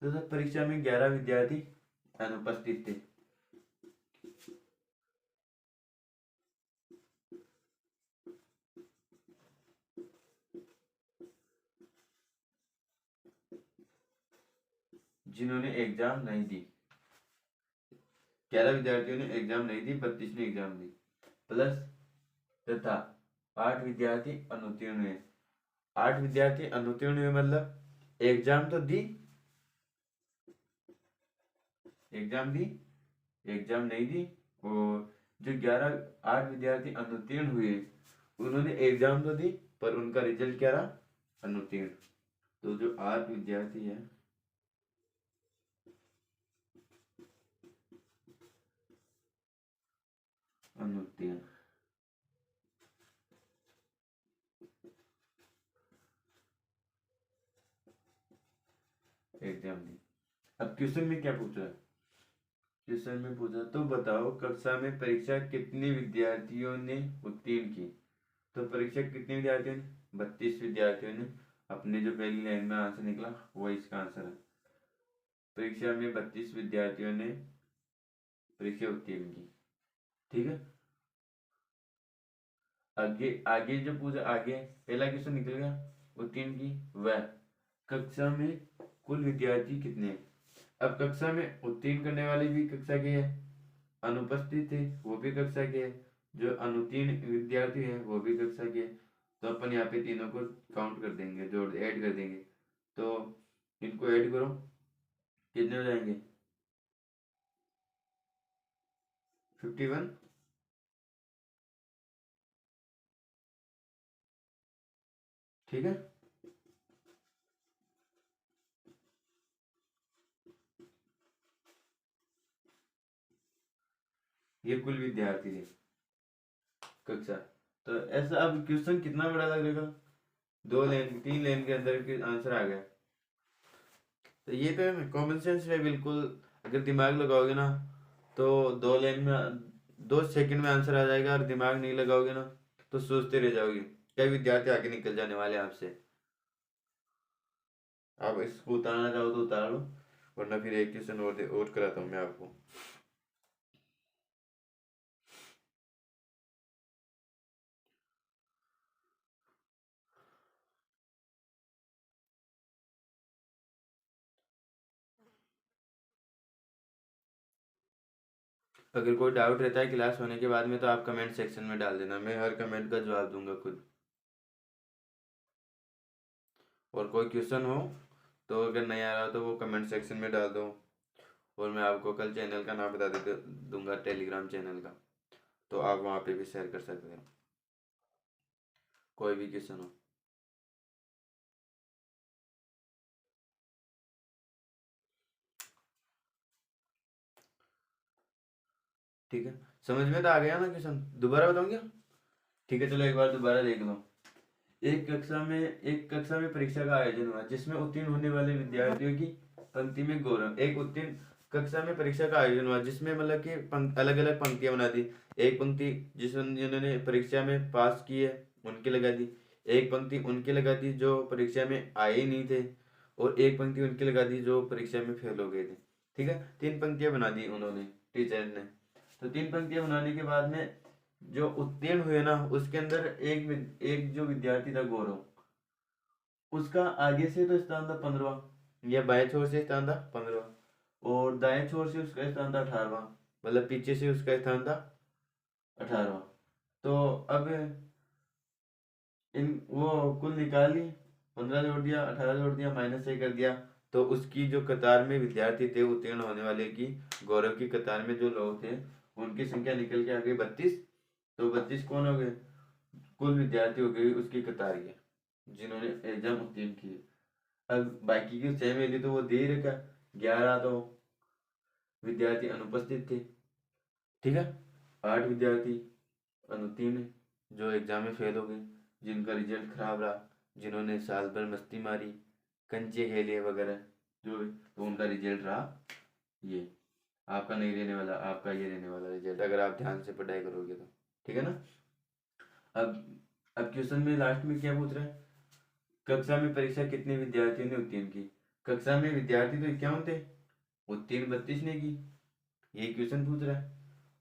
तो सर परीक्षा में 11 विद्यार्थी अनुपस्थित थे। जिन्होंने एग्जाम नहीं दी, 11 विद्यार्थियों ने एग्जाम नहीं दी, 32 ने एग्जाम दी, प्लस तथा 8 विद्यार्थी अनुत्तीर्ण हुए। 8 विद्यार्थी अनुत्तीर्ण हुए मतलब एग्जाम तो दी, एग्जाम दी, एग्जाम नहीं दी, और जो 8 विद्यार्थी अनुत्तीर्ण हुए उन्होंने एग्जाम तो दी पर उनका रिजल्ट क्या रहा, अनुत्तीर्ण। तो जो 8 विद्यार्थी है अनुत्तीर्ण, एग्जाम दी। अब क्वेश्चन में क्या पूछा है, क्वेश्चन में पूछा तो बताओ कक्षा में परीक्षा कितने विद्यार्थियों ने उत्तीर्ण की। तो परीक्षा कितने विद्यार्थियों ने, 32 विद्यार्थियों ने। अपने जो पहली लाइन में आंसर निकला वो इसका आंसर है, परीक्षा में 32 विद्यार्थियों ने परीक्षा उत्तीर्ण की। ठीक है, आगे आगे जो पूछा, आगे पहला क्वेश्चन निकल गया उत्तीर्ण की वह, कक्षा में कुल विद्यार्थी कितने हैं। अब कक्षा में उत्तीर्ण करने वाले भी कक्षा के हैं, अनुपस्थित थे वो भी कक्षा के हैं, जो अनुत्तीर्ण विद्यार्थी है वो भी कक्षा के हैं। तो अपन यहाँ पे तीनों को काउंट कर देंगे, जोड़ ऐड कर देंगे। तो इनको ऐड करो, कितने हो जाएंगे 51। ठीक है, ये कुल विद्यार्थी थे कक्षा। तो ऐसा अब क्वेश्चन कितना बड़ा लगेगा, 2 लाइन 3 लाइन के अंदर के आंसर आ गया। तो ये तो कॉमन सेंस है बिल्कुल, अगर दिमाग लगाओगे ना तो 2 लाइन में 2 सेकंड में आंसर आ जाएगा, और दिमाग नहीं लगाओगे ना तो सोचते रह जाओगे। कई विद्यार्थी आगे निकल जाने वाले हैं आपसे। आप इसको उतारना चाहो तो उतार लो, वरना फिर एक क्वेश्चन और कराता हूँ मैं आपको। अगर कोई डाउट रहता है क्लास होने के बाद में तो आप कमेंट सेक्शन में डाल देना, मैं हर कमेंट का जवाब दूंगा खुद। और कोई क्वेश्चन हो तो अगर नहीं आ रहा तो वो कमेंट सेक्शन में डाल दो। और मैं आपको कल चैनल का नाम बता दे दूंगा, टेलीग्राम चैनल का, तो आप वहाँ पे भी शेयर कर सकते हैं कोई भी क्वेश्चन हो। ठीक है, समझ में तो आ गया ना क्वेश्चन, दोबारा बताऊँ क्या। ठीक है, चलो एक बार दोबारा देख लो। एक कक्षा में परीक्षा का आयोजन हुआ जिसमें उत्तीर्ण होने वाले विद्यार्थियों की पंक्ति में गौरव। एक उत्तीर्ण कक्षा में परीक्षा का आयोजन हुआ जिसमें मतलब कि अलग अलग पंक्तियां बना दी। एक पंक्ति जिन्होंने परीक्षा में पास की है उनकी लगा दी, एक पंक्ति उनकी लगा दी जो परीक्षा में आए ही नहीं थे, और एक पंक्ति उनकी लगा दी जो परीक्षा में फेल हो गए थे। ठीक है, 3 पंक्तियां बना दी उन्होंने, टीचर ने। तो 3 पंक्तियां बनाने के बाद में जो उत्तीर्ण हुए ना उसके अंदर एक जो विद्यार्थी था गौरव, उसका आगे से तो स्थान था 15वां, या बाएं छोर से स्थान था 15वां, और दाएं छोर से उसका स्थान था 18वां, मतलब पीछे से उसका स्थान था 18वां। तो अब इन वो कुल निकाल ली, 15 जोड़ दिया, 18 जोड़ दिया, -1 कर दिया। तो उसकी जो कतार में विद्यार्थी थे उत्तीर्ण होने वाले की, गौरव की कतार में जो लोग थे उनकी संख्या निकल के आ गई 32। तो 32 कौन हो गए, कुल विद्यार्थी हो गए उसकी कतार के जिन्होंने एग्जाम उत्तीर्ण किए। अब बाकी की सेम वैल्यू तो वो दे ही रखा, 11 तो विद्यार्थी अनुपस्थित थे। ठीक है, 8 विद्यार्थी अनुत्तीर्ण जो एग्जाम में फेल हो गए, जिनका रिजल्ट खराब रहा, जिन्होंने साल भर मस्ती मारी, कंचे खेले वगैरह जो भी, तो उनका रिजल्ट रहा ये। आपका नहीं रहने वाला, आपका ये रहने वाला रिजल्ट, अगर आप ध्यान से पढ़ाई करोगे तो। ठीक है ना। अब अब क्वेश्चन में लास्ट में क्या पूछ रहा है, कक्षा में परीक्षा कितने विद्यार्थियों ने उत्तीर्ण की। कक्षा में विद्यार्थी तो 51 थे, उत्तीर्ण 32 ने की, ये क्वेश्चन पूछ रहा है।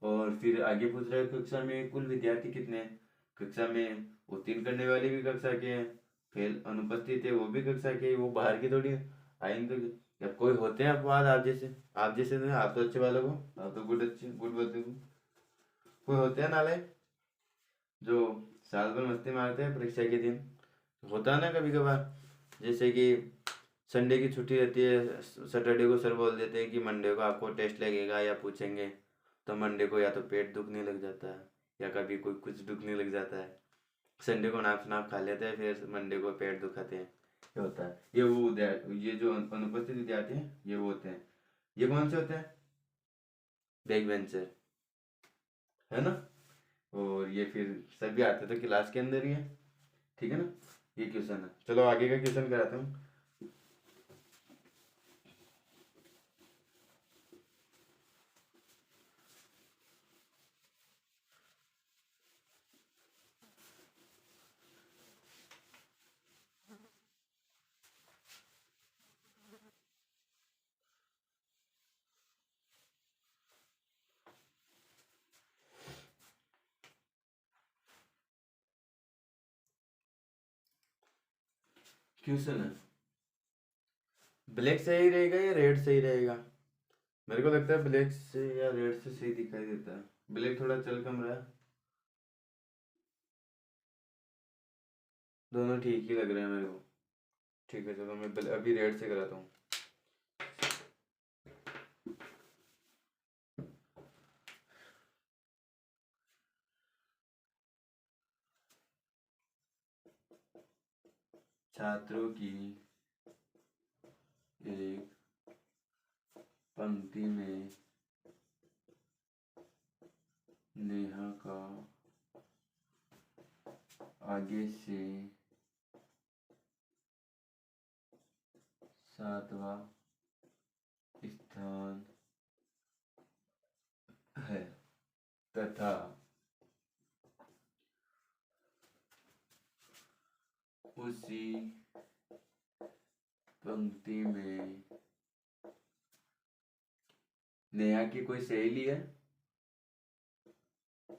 और फिर आगे पूछ रहा है कक्षा में कुल विद्यार्थी कितने हैं। कक्षा में उत्तीर्ण करने वाले भी कक्षा के हैं, फेल अनुपस्थित है वो भी कक्षा के हैं, वो बाहर की थोड़ी है, आएंगे तो जब कोई होते हैं अपवाद, आप जैसे नहीं, आप तो अच्छे वालों को, आप तो गुड बच्चे को, कोई होते हैं नाले जो साल भर मस्ती मारते हैं परीक्षा के दिन। होता है ना कभी कभार, जैसे कि संडे की छुट्टी रहती है, सैटरडे को सर बोल देते हैं कि मंडे को आपको टेस्ट लगेगा या पूछेंगे, तो मंडे को या तो पेट दुखने लग जाता है या कभी कोई कुछ दुखने लग जाता है। संडे को नाप नाप खा लेते हैं, फिर मंडे को पेट दुखाते हैं, ये होता है। ये जो अनुपस्थित विद्यार्थी हैं ये वो होते हैं। ये कौन से होते हैं, बैक बेंचर, है ना। और ये फिर सभी आते तो क्लास के अंदर ही है। ठीक है ना, ये क्वेश्चन है। चलो आगे का क्वेश्चन कराता हूँ। क्वेश्चन है, ब्लैक सही रहेगा या रेड सही रहेगा? मेरे को लगता है ब्लैक से या रेड से सही दिखाई देता है। ब्लैक थोड़ा चल कम रहा है। दोनों ठीक ही लग रहे हैं मेरे को। ठीक है चलो, मैं अभी रेड से कराता हूँ। छात्रों की एक पंक्ति में नेहा का आगे से 7वां स्थान है तथा उसी पंक्ति में नेहा की कोई सहेली है,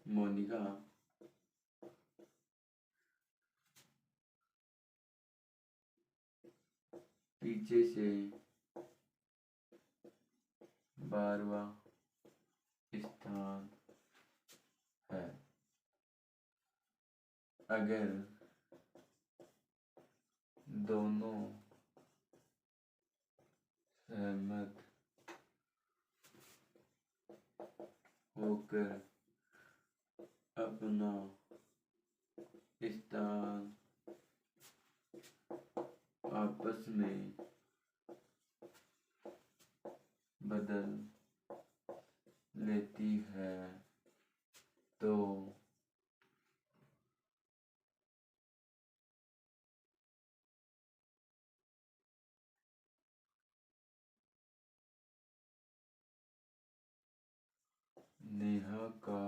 मोनिका, पीछे से 12वां स्थान है। अगर दोनों सहमत होकर अपना स्थान आपस में बदल लेती है तो नेहा का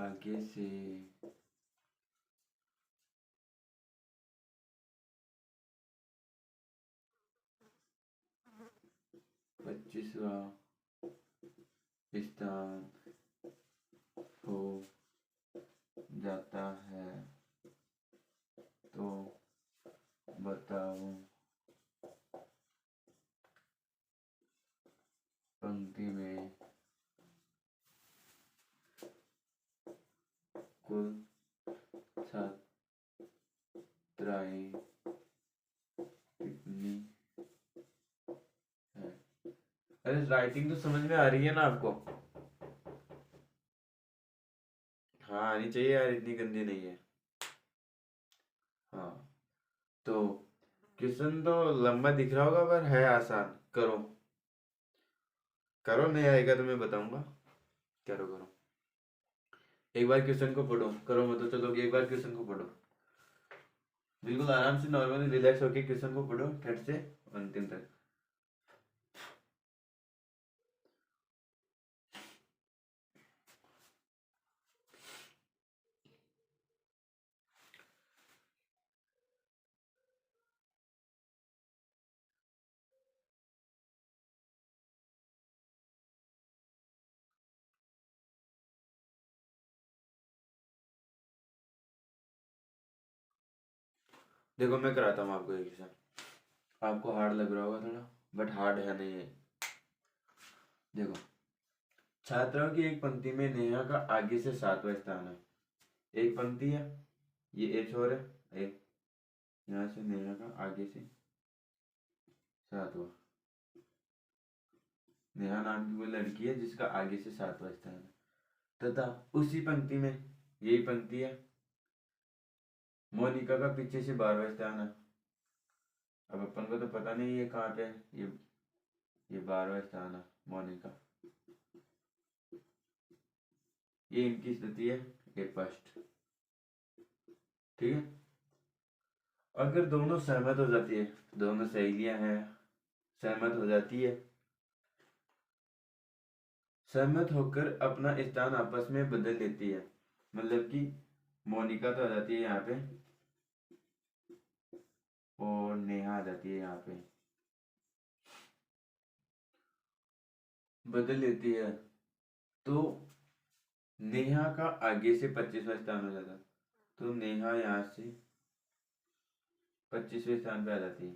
आगे से 25वां स्थान हो जाता है तो बताओ पंक्ति में कुल छात्राएं कितनी है? अरे राइटिंग तो समझ में आ रही है ना आपको? हाँ आनी चाहिए यार, इतनी गंदी नहीं है। हाँ तो क्वेश्चन तो लंबा दिख रहा होगा पर है आसान। करो करो, नहीं आएगा तो मैं बताऊंगा। करो करो, एक बार क्वेश्चन को पढ़ो। करो मतलब चलो एक बार क्वेश्चन को पढ़ो, बिल्कुल आराम से नॉर्मली रिलैक्स होके क्वेश्चन को पढ़ो ठट से अंतिम तक। देखो मैं कराता हूँ आपको एक क्वेश्चन। आपको हार्ड लग रहा होगा थोड़ा, बट हार्ड है नहीं है। देखो, छात्राओं की एक पंक्ति में नेहा का आगे से 7वां स्थान है। एक पंक्ति है, ये ए छोर है, एक यहाँ से नेहा का आगे से 7वां। नेहा नाम की वो लड़की है जिसका आगे से 7वां स्थान है तथा उसी पंक्ति में, यही पंक्ति है, मोनिका का पीछे से 12वां स्थान है। अब अपन को तो पता नहीं ये कहाँ पे है, ये 12वां स्थान है मोनिका। ये इनकी स्थिति है, ये फर्स्ट। ठीक है, अगर दोनों सहमत हो जाती है, दोनों सहेलियां हैं, सहमत हो जाती है, सहमत होकर अपना स्थान आपस में बदल लेती है, मतलब कि मोनिका तो आ जाती है यहाँ पे और नेहा आ जाती है यहाँ पे, बदल लेती है तो नेहा का आगे से 25वां स्थान हो जाता है। तो नेहा यहाँ से 25वें स्थान पे आ जाती है।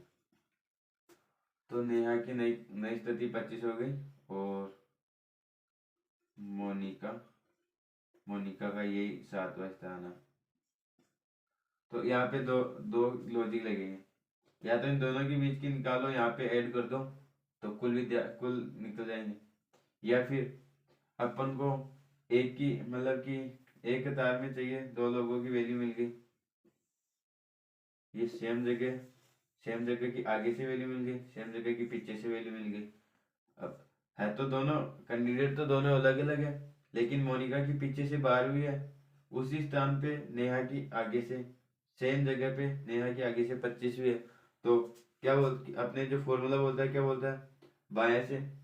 तो नेहा की नई नई स्थिति 25 हो गई और मोनिका मोनिका का यही 7वां स्थान है। तो यहाँ पे दो दो लॉजिक लगेंगे, या तो इन दोनों के बीच की निकालो, यहाँ पे ऐड कर दो तो कुल निकल जाएंगे, या फिर अपन को एक की मतलब कि एक कतार में चाहिए, दो लोगों की वैल्यू मिल गई, ये सेम जगह की आगे से वैल्यू मिल गई, सेम जगह की पीछे से वैल्यू मिल गई। अब है तो दोनों कैंडिडेट तो दोनों अलग अलग है, लेकिन मोनिका की पीछे से 12वीं है, उसी स्थान पे नेहा की आगे से सेम जगह पे नेहा की आगे से 25वीं है। तो क्या बोल अपने जो फॉर्मूला बोलता है, क्या बोलता है,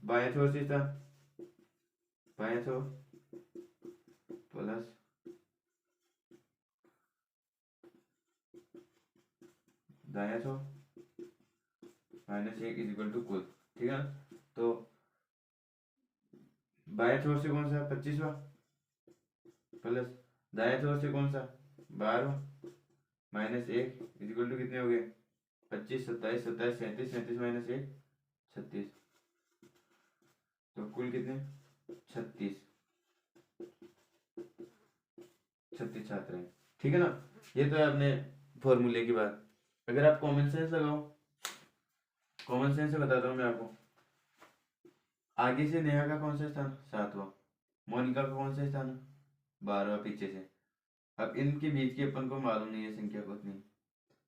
बाएं छोर से स्थान, बाएं छोर प्लस दायां छोर -1 इज इक्वल टू कुल। ठीक है ना। तो बाएं छोर से कौन सा 25वां प्लस दाएं छोर से कौन सा 12वां -1 इज इक्वल टू कितने हो गए 25, 27, 27, 37, 37 -1 36। तो कुल कितने 36 छात्र हैं। ठीक है ना। ये तो है अपने फॉर्मूले की बात। अगर आप कॉमन सेंस लगाओ, कॉमन सेंस से बताता हूँ मैं आपको। आगे से नेहा का कौन सा स्थान 7वां, मोनिका का कौन सा स्थान 12वां पीछे से। अब इनके बीच की अपन को मालूम नहीं है संख्या कितनी,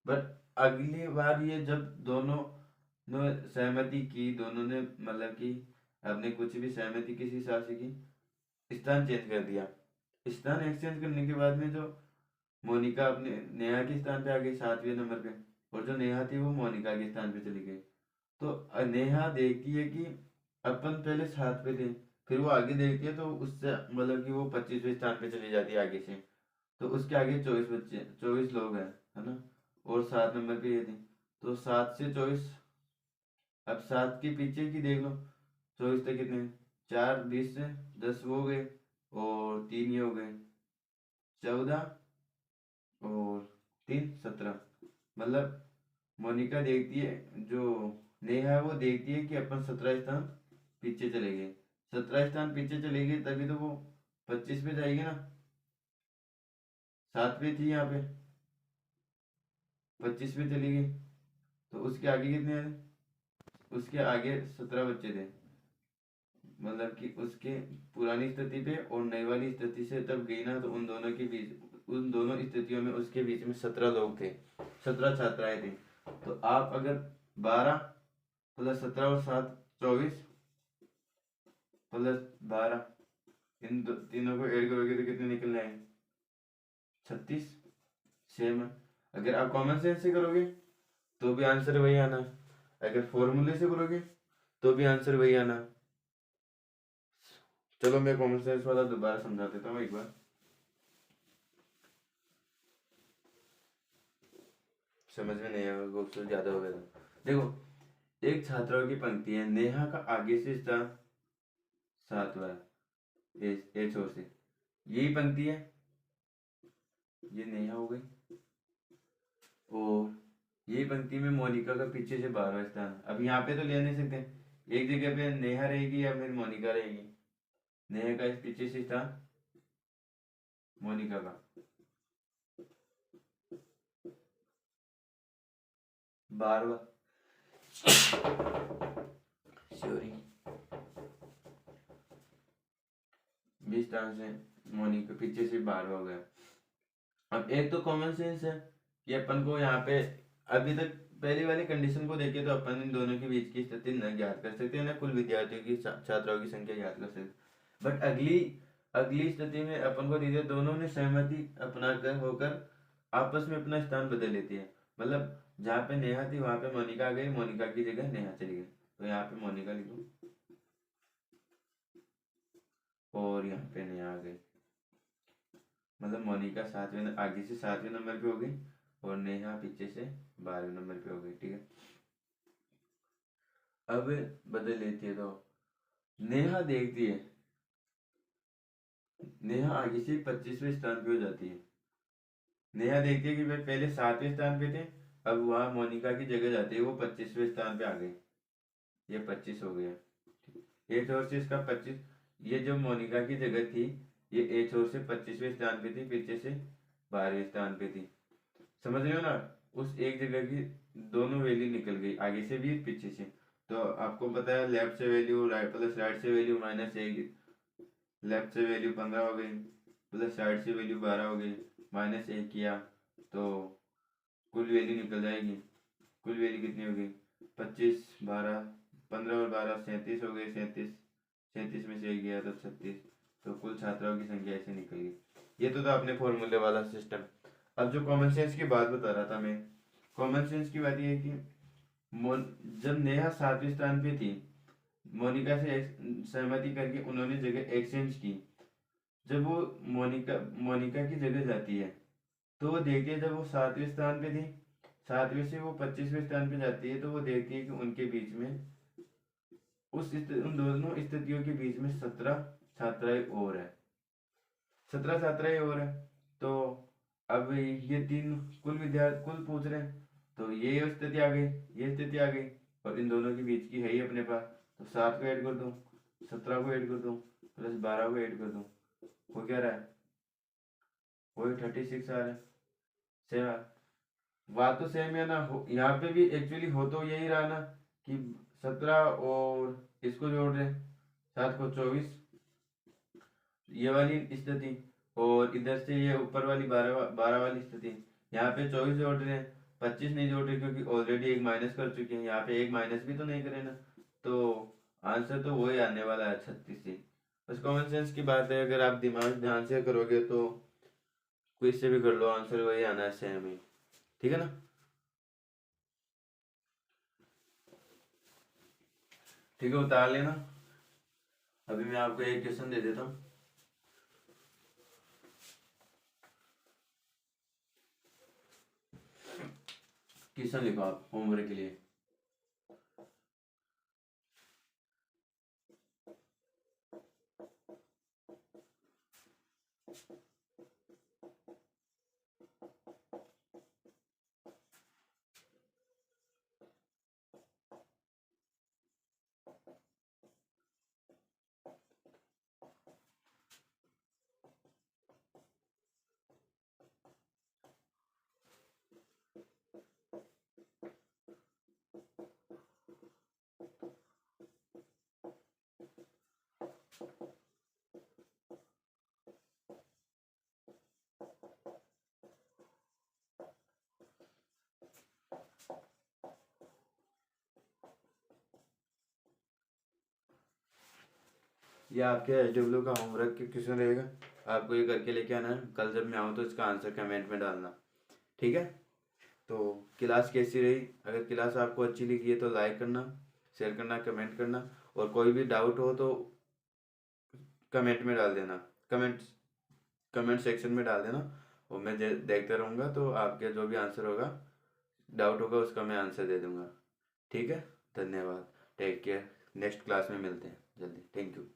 बट अगली बार ये जब दोनों ने सहमति की, दोनों ने मतलब कि अपने कुछ भी सहमति किसी हिसाब से की, स्थान चेंज कर दिया। स्थान एक्सचेंज करने के बाद में जो मोनिका अपने नेहा के स्थान पे आ गई 7वें नंबर पे, और जो नेहा थी वो मोनिका के स्थान पे चली गई। तो नेहा देखती है कि अपन पहले 7 पे थे, फिर वो आगे देखती है तो उससे मतलब कि वो 25वें स्थान पे चली जाती है आगे से। तो उसके आगे 24 लोग हैं, है ना, और 7 नंबर पे ये थी। तो 7 से 24, अब 7 के पीछे की देख लो, 24 तक कितने 4 20 से 10 वो हो गए, और 3 ये हो गए 14, और 3 17। मतलब मोनिका देखती है, जो नेहा है वो देखती है कि अपन 17 स्थान पीछे चले गए, 17 स्थान पीछे चले गए, तभी तो वो 25 पे जाएगी ना। 7 पे थी यहाँ पे, 25 पे चली गई, तो उसके आगे कितने हैं, उसके आगे 17 बच्चे थे। मतलब कि उसके पुरानी स्थिति पे और नई वाली स्थिति से तब गई ना, तो उन दोनों के बीच, उन दोनों स्थितियों में उसके बीच में 17 लोग थे, 17 छात्राएं थी। तो आप अगर 12 प्लस 17 और 7 24 प्लस 12, इन तीनों को ऐड करोगे तो कितने निकल आए 36। सेम है। अगर आप कॉमन सेंस से करोगे तो भी आंसर वही आना, अगर फॉर्मूले से करोगे तो भी आंसर वही आना। चलो मैं कॉमन सेंस वाला दोबारा समझा देता हूँ एक बार, समझ में नहीं आएगा, गुफ्तगू ज्यादा हो गया था। देखो, एक छात्राओं की पंक्ति है, नेहा का आगे से स्थान 7वां है, ए छोर से, यही पंक्ति है, ये नेहा हो गई, और यही पंक्ति में मोनिका का पीछे से 12वां स्थान। अब यहाँ पे तो ले नहीं सकते, एक जगह पे नेहा रहेगी या फिर मोनिका रहेगी। नेहा का इस पीछे से स्थान, मोनिका का 12वां, सॉरी 20 स्थान से मोनिका पीछे से 12वां हो गया। अब एक तो कॉमन सेंस है कि अपन को यहाँ पे अभी तक पहली वाली कंडीशन को देखे तो अपन इन दोनों के बीच की स्थिति न ज्ञात कर सकते हैं, ना कुल विद्यार्थियों की छात्राओं की संख्या ज्ञात कर सकते। बट अगली अगली स्थिति में अपन को दीजिए दोनों ने सहमति अपना कर होकर आपस में अपना स्थान बदल लेती है। मतलब जहाँ पे नेहा थी वहां पे मोनिका आ गई, मोनिका की जगह नेहा चली गई, तो यहाँ पे मोनिका लिखो और यहाँ पे नेहा आ गई। मतलब मोनिका आगे से 7वें नंबर पे हो गई और नेहा पीछे से 12वें नंबर पे हो गई। ठीक है। अब बदल लेती है तो नेहा देखती है, नेहा आगे से 25वें स्थान पे हो जाती है, नेहा देखती है कि भाई पहले 7वें स्थान पे थे, अब वहाँ मोनिका की जगह जाती है, वो 25वें स्थान पे आ गए, ये 25 हो गया। एथ और से इसका 25, ये जो मोनिका की जगह थी, ये एथ और से 25वें स्थान पे थी, पीछे से 12वें स्थान पे थी। समझ रहे हो ना, उस एक जगह की दोनों वैल्यू निकल गई, आगे से भी पीछे से। तो आपको पता है लेफ्ट से वैल्यू राइट प्लस राइट से वैल्यू -1, लेफ्ट से वैल्यू 15 हो गई, प्लस राइट से वैल्यू 12 हो गई, -1 किया तो कुल वैल्यू निकल जाएगी। कुल वैल्यू कितनी होगी, 25 12 15 और 12 37 हो गए, 37 37 में से 1 गया तो 36, तो कुल छात्राओं की संख्या ऐसे निकल गई। ये तो था अपने फॉर्मूले वाला सिस्टम। अब जो कॉमन सेंस की बात बता रहा था मैं, कॉमन सेंस की बात ये है कि जब नेहा 7वें स्थान पे थी, मोनिका से सहमति करके उन्होंने जगह एक्सचेंज की। जब वो मोनिका मोनिका की जगह जाती है, तो वो देखती है, जब वो 7वें स्थान पे थी, 7वें से वो 25वें स्थान पे जाती है, तो वो देखती है कि उनके बीच में उन दोनों स्थितियों के बीच में 17 छात्राएं और है, 17 छात्राएं और है। तो अब ये तीन कुल विद्यार्थी कुल पूछ रहे हैं, तो ये स्थिति आ गई, ये स्थिति आ गई, और इन दोनों के बीच की है ही अपने पास, तो 7 को ऐड कर दूं, 17 को ऐड कर दूं, प्लस 12 को ऐड कर दूं, वो क्या रहा है, वही 36 आ रहा है। सेम बात तो सेम है ना, यहाँ पे भी एक्चुअली हो तो यही रहा ना कि 17 और इसको जोड़ रहे हैं, 7 को 24, ये वाली स्थिति, और इधर से ये ऊपर वाली 12 वाली स्थिति। यहाँ पे 24 जोड़ रहे हैं, 25 नहीं जोड़ रहे क्योंकि ऑलरेडी एक माइनस कर चुके हैं, यहाँ पे एक माइनस भी तो नहीं करे ना, तो आंसर तो वही आने वाला है 36 ही। बस कॉमन सेंस की बात है, अगर आप दिमाग ध्यान से करोगे तो क्विज से भी कर लो, आंसर वही आना है सेम ही। ठीक है ना। ठीक है, उतार लेना। अभी मैं आपको एक क्वेश्चन दे देता हूँ। क्वेश्चन लिखो आप होमवर्क के लिए। ये आपके HW का होमवर्क के क्वेश्चन रहेगा, आपको ये करके लेके आना है। कल जब मैं आऊँ तो इसका आंसर कमेंट में डालना। ठीक है। तो क्लास कैसी रही, अगर क्लास आपको अच्छी लगी है तो लाइक करना, शेयर करना, कमेंट करना, और कोई भी डाउट हो तो कमेंट में डाल देना, कमेंट सेक्शन में डाल देना, और मैं देखता रहूँगा, तो आपके जो भी आंसर होगा, डाउट होगा, उसका मैं आंसर दे दूँगा। ठीक है। धन्यवाद। Take care. नेक्स्ट क्लास में मिलते हैं जल्दी। Thank you.